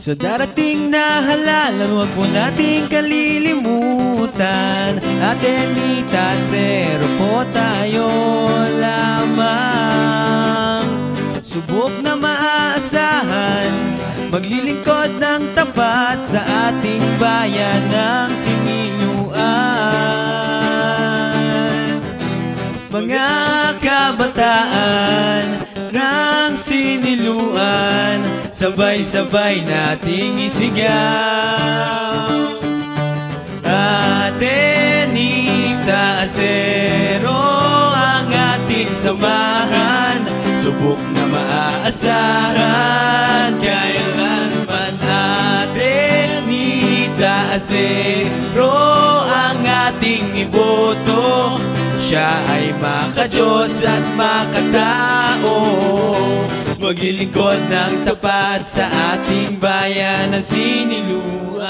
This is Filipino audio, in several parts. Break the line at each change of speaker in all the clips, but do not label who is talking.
Sa darating na halalan, huwag mo nating kalilimutan. Atenita, zero po tayo lamang. Subok na maaasahan, maglilingkod ng tapat sa ating bayan ng siniluan. Mga kabataan ng siniluan, sabay-sabay nating isigaw. Atenita, zero ang ating samahan. Subok na maaasahan, kailanman atenita, zero ang ating iboto. Siya ay makadiyos at makatao, maglilingkod ng tapat sa ating bayan ng siniluan.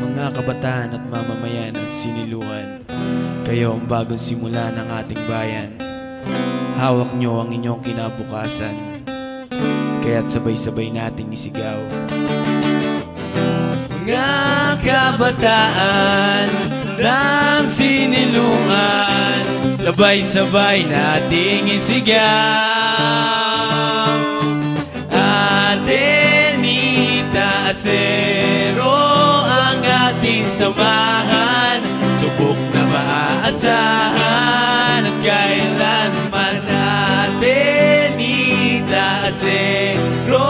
Mga kabataan at mamamayan ng siniluan, kayo ang bagong simula ng ating bayan. Hawak nyo ang inyong kinabukasan, kaya't sabay-sabay nating isigaw. Mga kabataan ng siniluan, sabay-sabay nating isigaw. Atenita, zero ang ating samahan. Subok na maaasahan at kailanman atenita, zero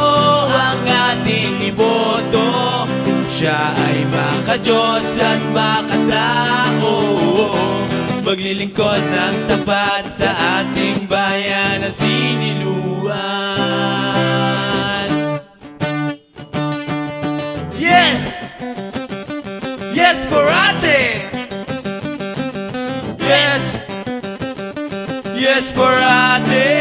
ang ating iboto. Siya ay makadiyos at makatao, maglilingkod ng tapat sa ating bayan ng siniluan. Yes! Yes, Parate! Yes! Yes, Parate!